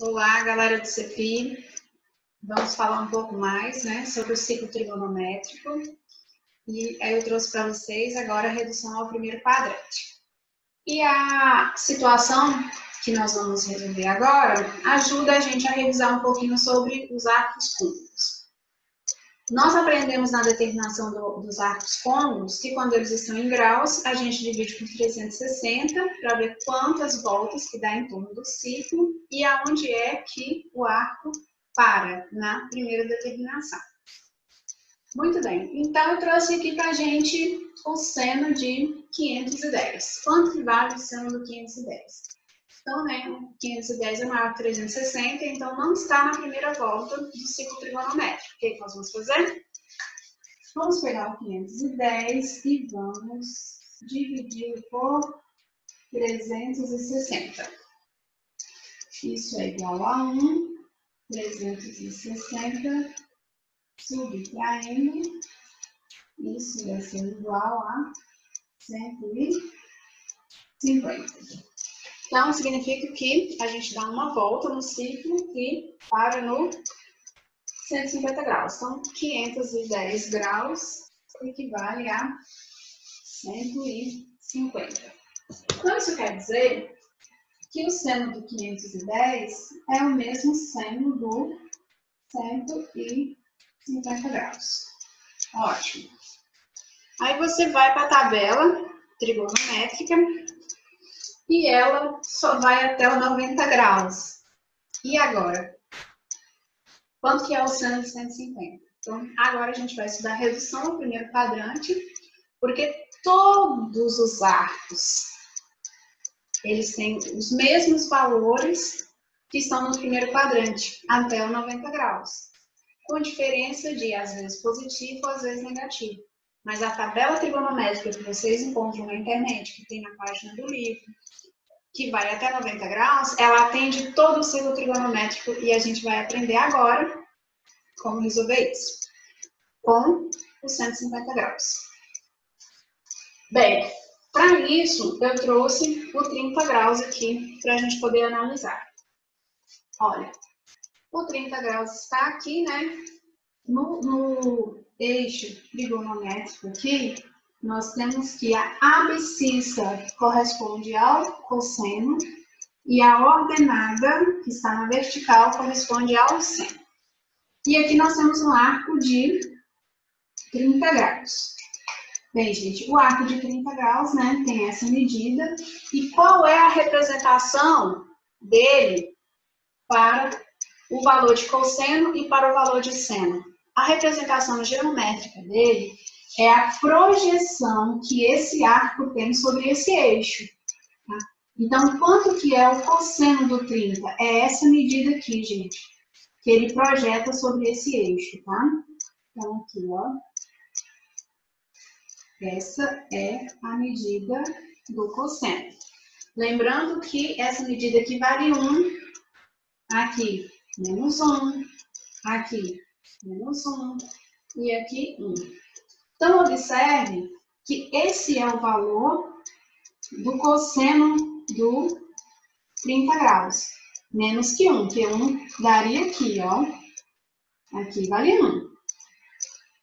Olá, galera do CEPI. Vamos falar um pouco mais, sobre o ciclo trigonométrico. E aí eu trouxe para vocês agora a redução ao primeiro quadrante. E a situação que nós vamos resolver agora ajuda a gente a revisar um pouquinho sobre os arcos côncavos. Nós aprendemos na determinação dos arcos côncavos que quando eles estão em graus, a gente divide por 360 para ver quantas voltas que dá em torno do ciclo e aonde é que o arco para na primeira determinação. Muito bem, então eu trouxe aqui para a gente o seno de 510. Quanto que vale o seno do 510? Então, 510 é maior que 360, então não está na primeira volta do ciclo trigonométrico. O que nós vamos fazer? Vamos pegar o 510 e vamos dividir por 360. Isso é igual a 1, 360, subir para M, isso vai ser igual a 150. Então, significa que a gente dá uma volta no ciclo e para no 150 graus. Então, 510 graus equivale a 150. Então, isso quer dizer que o seno do 510 é o mesmo seno do 150 graus. Ótimo. Aí você vai para a tabela trigonométrica e ela só vai até o 90 graus. E agora? Quanto que é o seno de 150? Então, agora a gente vai estudar a redução ao primeiro quadrante, porque todos os arcos, eles têm os mesmos valores que estão no primeiro quadrante, até o 90 graus. Com diferença de, às vezes, positivo, às vezes negativo. Mas a tabela trigonométrica que vocês encontram na internet, que tem na página do livro, que vai até 90 graus, ela atende todo o ciclo trigonométrico e a gente vai aprender agora como resolver isso, com os 150 graus. Bem, para isso, eu trouxe o 30 graus aqui para a gente poder analisar. Olha, o 30 graus está aqui, no eixo trigonométrico aqui, nós temos que a abscissa corresponde ao cosseno e a ordenada, que está na vertical, corresponde ao seno. E aqui nós temos um arco de 30 graus. Bem, gente, o arco de 30 graus, tem essa medida. E qual é a representação dele para o valor de cosseno e para o valor de seno? A representação geométrica dele é a projeção que esse arco tem sobre esse eixo. Tá? Então, quanto que é o cosseno do 30? É essa medida aqui, gente, que ele projeta sobre esse eixo, tá? Então, aqui, ó. Essa é a medida do cosseno. Lembrando que essa medida aqui vale 1, aqui menos 1, aqui menos 1 e aqui 1. Então, observe que esse é o valor do cosseno do 30 graus. Menos que 1, que 1 daria aqui, ó. Aqui vale 1,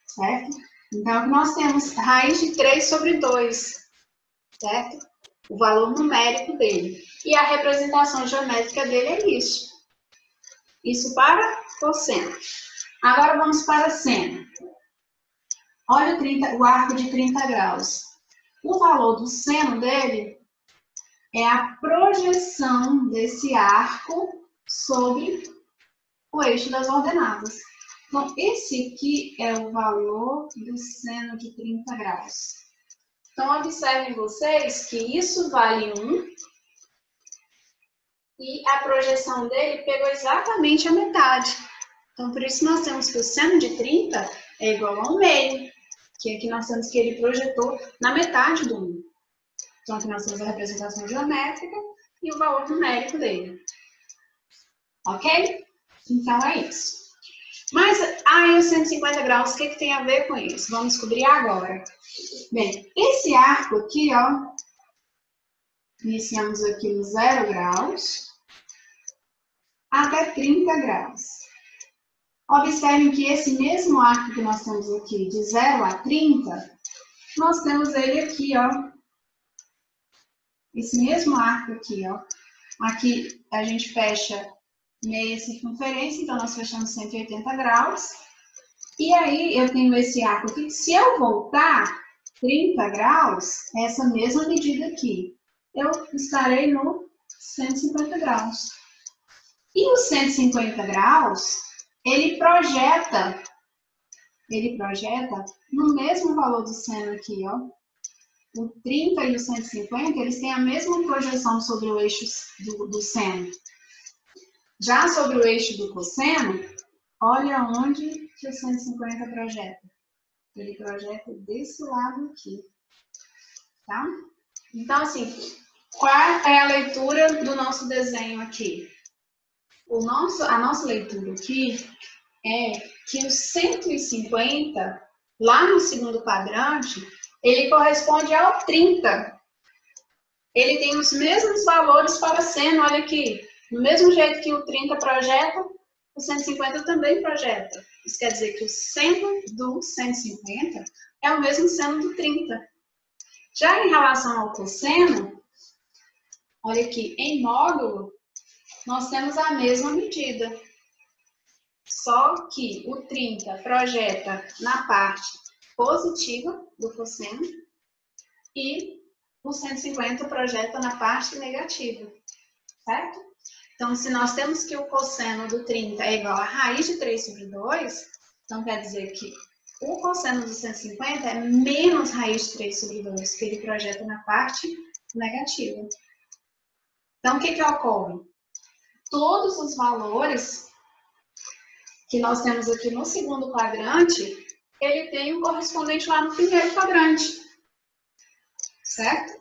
certo? Então, aqui nós temos raiz de 3 sobre 2, certo? O valor numérico dele. E a representação geométrica dele é isso. Isso para cosseno. Agora vamos para seno. Olha o arco de 30 graus. O valor do seno dele é a projeção desse arco sobre o eixo das ordenadas. Então, esse aqui é o valor do seno de 30 graus. Então, observem vocês que isso vale 1 e a projeção dele pegou exatamente a metade. Então, por isso nós temos que o seno de 30 é igual a 1 meio, que aqui nós temos que ele projetou na metade do 1. Então, aqui nós temos a representação geométrica e o valor numérico dele. Ok? Então, é isso. Mas, os 150 graus, o que tem a ver com isso? Vamos descobrir agora. Bem, esse arco aqui, ó, iniciamos aqui no 0 graus, até 30 graus. Observem que esse mesmo arco que nós temos aqui, de 0 a 30, nós temos ele aqui, ó. Esse mesmo arco aqui, ó. Aqui a gente fecha meia circunferência, então nós fechamos 180 graus. E aí eu tenho esse arco aqui, se eu voltar 30 graus, essa mesma medida aqui, eu estarei no 150 graus. E o 150 graus, ele projeta no mesmo valor do seno aqui, ó. O 30 e o 150, eles têm a mesma projeção sobre o eixo do seno. Já sobre o eixo do cosseno, olha onde que o 150 projeta. Ele projeta desse lado aqui, tá? Então, assim, qual é a leitura do nosso desenho aqui? A nossa leitura aqui é que o 150, lá no segundo quadrante, ele corresponde ao 30. Ele tem os mesmos valores para seno, olha aqui. Do mesmo jeito que o 30 projeta, o 150 também projeta. Isso quer dizer que o seno do 150 é o mesmo seno do 30. Já em relação ao cosseno, olha aqui, em módulo, nós temos a mesma medida. Só que o 30 projeta na parte positiva do cosseno e o 150 projeta na parte negativa, certo? Então, se nós temos que o cosseno do 30 é igual a raiz de 3 sobre 2, então quer dizer que o cosseno do 150 é menos raiz de 3 sobre 2, que ele projeta na parte negativa. Então, o que ocorre? Todos os valores que nós temos aqui no segundo quadrante, ele tem um correspondente lá no primeiro quadrante, certo?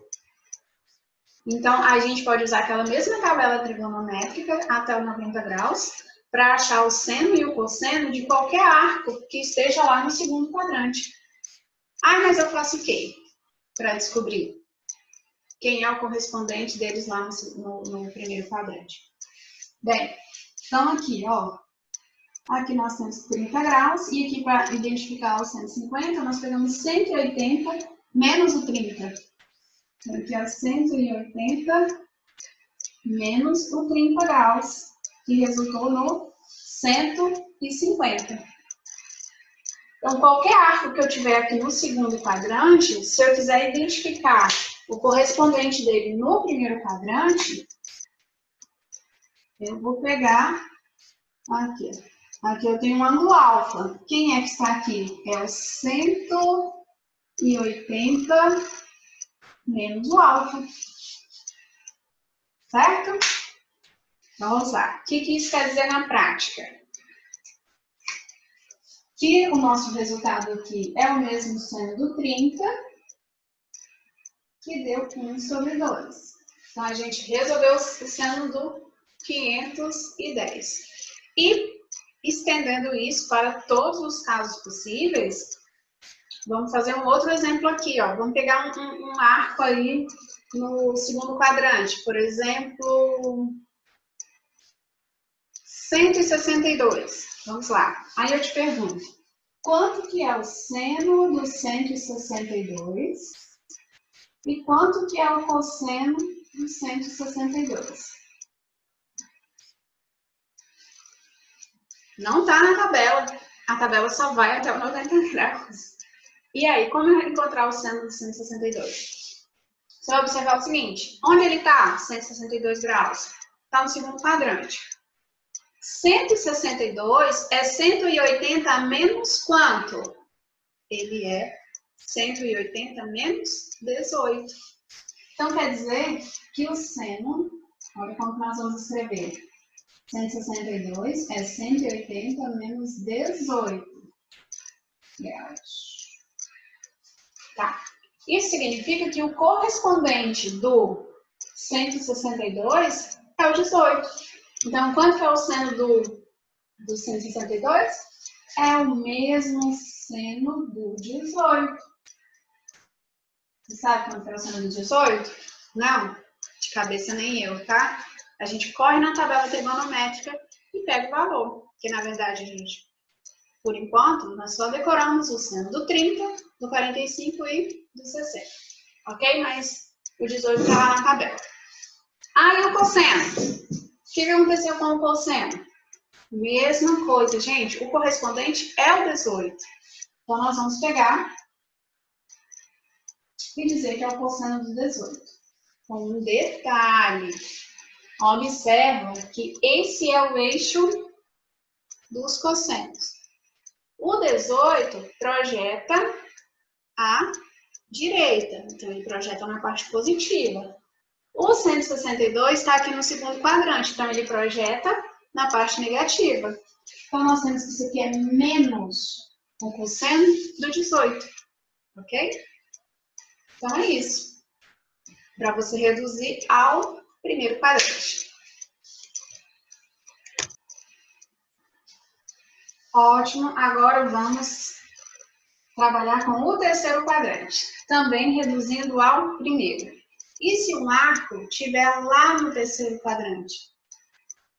Então, a gente pode usar aquela mesma tabela trigonométrica até os 90 graus para achar o seno e o cosseno de qualquer arco que esteja lá no segundo quadrante. Ah, mas eu faço o quê para descobrir quem é o correspondente deles lá no primeiro quadrante? Bem, então aqui, ó, aqui nós temos 30 graus e aqui para identificar o 150, nós pegamos 180 menos o 30. Então, aqui é 180 menos o 30 graus, que resultou no 150. Então, qualquer arco que eu tiver aqui no segundo quadrante, se eu quiser identificar o correspondente dele no primeiro quadrante, eu vou pegar aqui. Aqui eu tenho um ângulo alfa. Quem é que está aqui? É o 180 menos o alfa. Certo? Vamos lá. O que isso quer dizer na prática? Que o nosso resultado aqui é o mesmo seno do 30, que deu 1 sobre 2. Então, a gente resolveu o seno do 510. E, estendendo isso para todos os casos possíveis, vamos fazer um outro exemplo aqui, ó. Vamos pegar um arco aí no segundo quadrante, por exemplo, 162. Vamos lá. Aí eu te pergunto, quanto que é o seno do 162 e quanto que é o cosseno do 162? Não está na tabela. A tabela só vai até o 90 graus. E aí, como eu encontrar o seno do 162? Você vai observar o seguinte, onde ele está? 162 graus. Está no segundo quadrante. 162 é 180 menos quanto? Ele é 180 menos 18. Então, quer dizer que o seno, olha como nós vamos escrever. 162 é 180 menos 18 graus. Tá. Isso significa que o correspondente do 162 é o 18. Então, quanto é o seno do 162? É o mesmo seno do 18. Você sabe quanto é o seno do 18? Não? De cabeça nem eu, tá? A gente corre na tabela trigonométrica e pega o valor. Que na verdade, gente, por enquanto, nós só decoramos o seno do 30, do 45 e do 60. Ok? Mas o 18 está lá na tabela. Aí o cosseno. O que aconteceu com o cosseno? Mesma coisa, gente. O correspondente é o 18. Então, nós vamos pegar e dizer que é o cosseno do 18. Com um detalhe. Observa que esse é o eixo dos cossenos. O 18 projeta à direita. Então, ele projeta na parte positiva. O 162 está aqui no segundo quadrante. Então, ele projeta na parte negativa. Então, nós temos que isso aqui é menos o cosseno do 18. Ok? Então, é isso. Para você reduzir ao primeiro quadrante. Ótimo. Agora vamos trabalhar com o terceiro quadrante. Também reduzindo ao primeiro. E se um arco estiver lá no terceiro quadrante?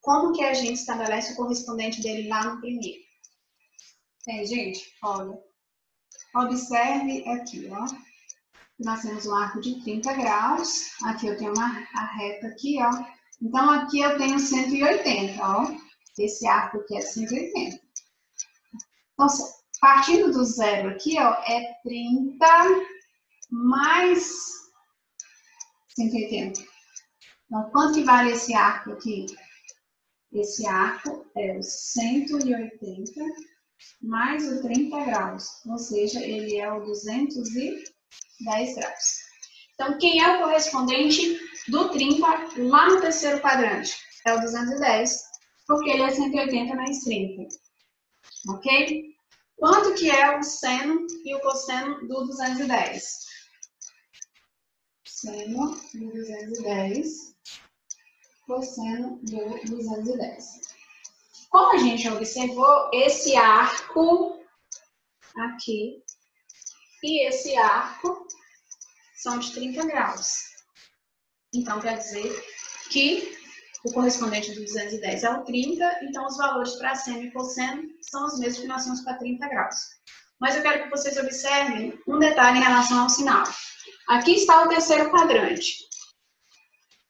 Como que a gente estabelece o correspondente dele lá no primeiro? Bem, gente, olha. Observe aqui, ó. Nós temos um arco de 30 graus. Aqui eu tenho a reta aqui, ó. Então, aqui eu tenho 180, ó. Esse arco aqui é 180. Então, partindo do zero aqui, ó, é 30 mais 180. Então, quanto que vale esse arco aqui? Esse arco é o 180 mais o 30 graus. Ou seja, ele é o 210 graus. Então, quem é o correspondente do 30 lá no terceiro quadrante? É o 210, porque ele é 180 mais 30. Ok? Quanto que é o seno e o cosseno do 210? Seno do 210, cosseno do 210. Como a gente observou, esse arco aqui e esse arco são de 30 graus. Então, quer dizer que o correspondente do 210 é o 30, então os valores para seno e cosseno são os mesmos que nós temos para 30 graus. Mas eu quero que vocês observem um detalhe em relação ao sinal. Aqui está o terceiro quadrante.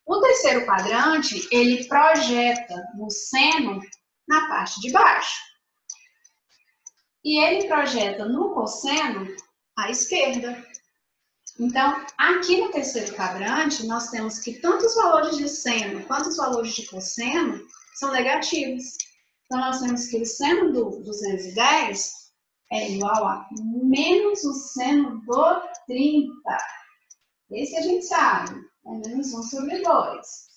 O terceiro quadrante, ele projeta no seno na parte de baixo. E ele projeta no cosseno à esquerda. Então, aqui no terceiro quadrante, nós temos que tanto os valores de seno quanto os valores de cosseno são negativos. Então, nós temos que o seno do 210 é igual a menos o seno do 30. Esse a gente sabe, é menos 1 sobre 2.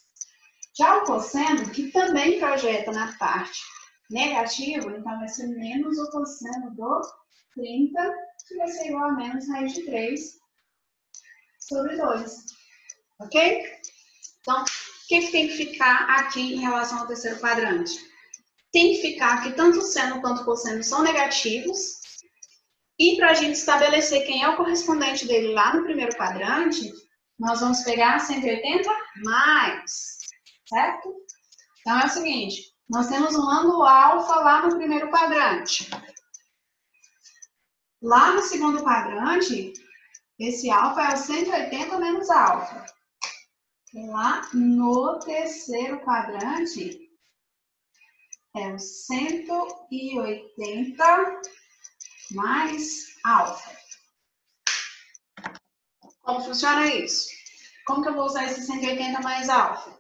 Já o cosseno, que também projeta na parte negativa, então vai ser menos o cosseno do 30, que vai ser igual a menos raiz de 3 sobre 2. Ok? Então, o que tem que ficar aqui em relação ao terceiro quadrante? Tem que ficar que tanto o seno quanto o cosseno são negativos. E para a gente estabelecer quem é o correspondente dele lá no primeiro quadrante, nós vamos pegar 180 mais, certo? Então é o seguinte, nós temos um ângulo alfa lá no primeiro quadrante. Lá no segundo quadrante, esse alfa é o 180 menos alfa. E lá no terceiro quadrante, é o 180 mais alfa. Como funciona isso? Como que eu vou usar esse 180 mais alfa?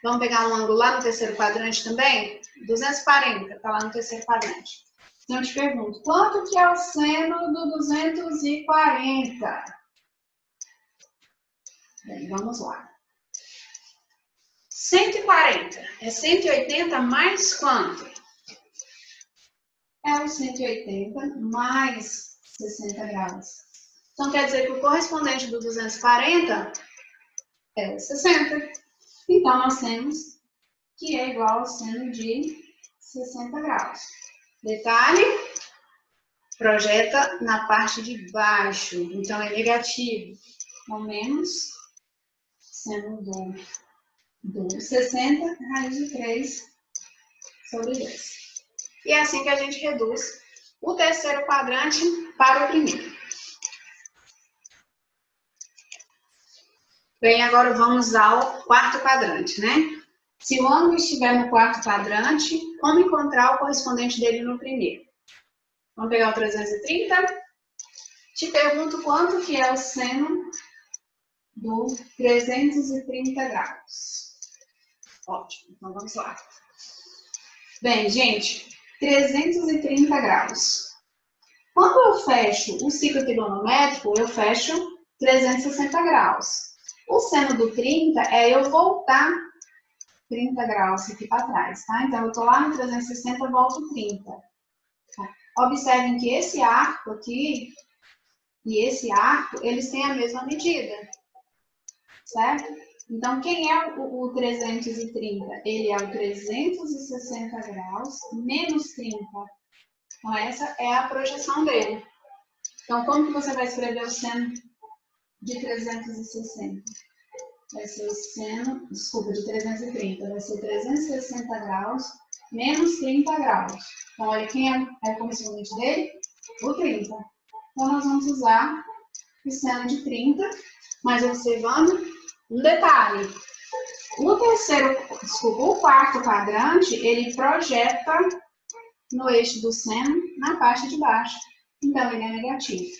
Vamos pegar um ângulo lá no terceiro quadrante também? 240, está lá no terceiro quadrante. Então eu te pergunto, quanto que é o seno do 240? Bem, vamos lá. 140 é 180 mais quanto? É o 180 mais 60 graus. Então, quer dizer que o correspondente do 240 é 60. Então, nós temos que é igual ao seno de 60 graus. Detalhe, projeta na parte de baixo. Então, é negativo. Então, menos seno do 60, raiz de 3 sobre 2. E é assim que a gente reduz o terceiro quadrante para o primeiro. Bem, agora vamos ao quarto quadrante, né? Se o ângulo estiver no quarto quadrante, como encontrar o correspondente dele no primeiro? Vamos pegar o 330. Te pergunto quanto que é o seno do 330 graus. Ótimo, então vamos lá. Bem, gente, 330 graus. Quando eu fecho o ciclo trigonométrico, eu fecho 360 graus. O seno do 30 é eu voltar 30 graus aqui para trás, tá? Então, eu estou lá no 360, volto 30. Tá? Observem que esse arco aqui e esse arco, eles têm a mesma medida, certo? Então, quem é o 330? Ele é o 360 graus menos 30. Então, essa é a projeção dele. Então, como que você vai escrever o seno de 360? Vai ser o seno, desculpa, de 330. Vai ser 360 graus menos 30 graus. Então, olha, quem é o correspondente dele? O 30. Então, nós vamos usar o seno de 30, mas observando um detalhe. O quarto quadrante, ele projeta no eixo do seno na parte de baixo. Então, ele é negativo.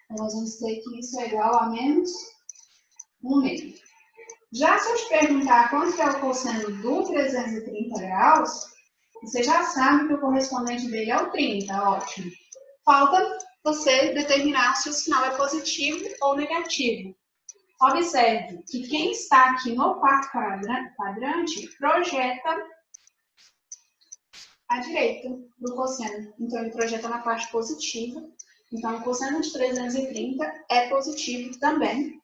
Então, nós vamos ter que isso é igual a menos 1/2. Já se eu te perguntar quanto que é o cosseno do 330 graus, você já sabe que o correspondente dele é o 30, ótimo. Falta você determinar se o sinal é positivo ou negativo. Observe que quem está aqui no quarto quadrante projeta à direita do cosseno. Então, ele projeta na parte positiva. Então, o cosseno de 330 é positivo também,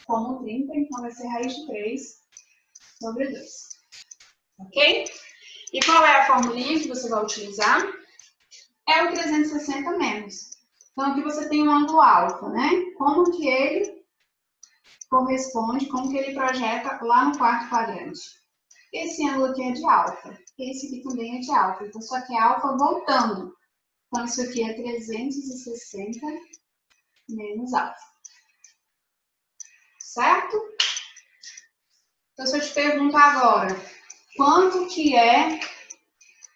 como 30. Então, vai ser raiz de 3 sobre 2. Ok? E qual é a formulinha que você vai utilizar? É o 360 menos. Então, aqui você tem um ângulo alfa, né? Como que ele corresponde, como que ele projeta lá no quarto quadrante? Esse ângulo aqui é de alfa. Esse aqui também é de alfa. Então, só que é alfa voltando. Então, isso aqui é 360 menos alfa. Certo? Então, se eu te pergunto agora, quanto que é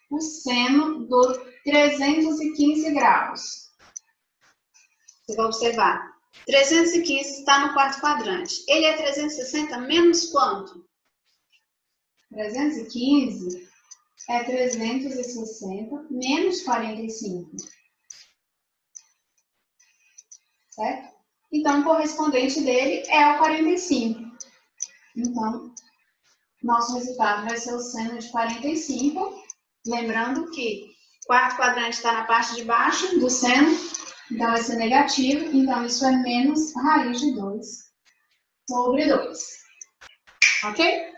o seno do 315 graus? Você vai observar. 315 está no quarto quadrante. Ele é 360 menos quanto? 315 é 360 menos 45. Certo? Então, o correspondente dele é o 45. Então, nosso resultado vai ser o seno de 45. Lembrando que o quarto quadrante está na parte de baixo do seno, então vai ser negativo. Então, isso é menos raiz de 2 sobre 2. Ok?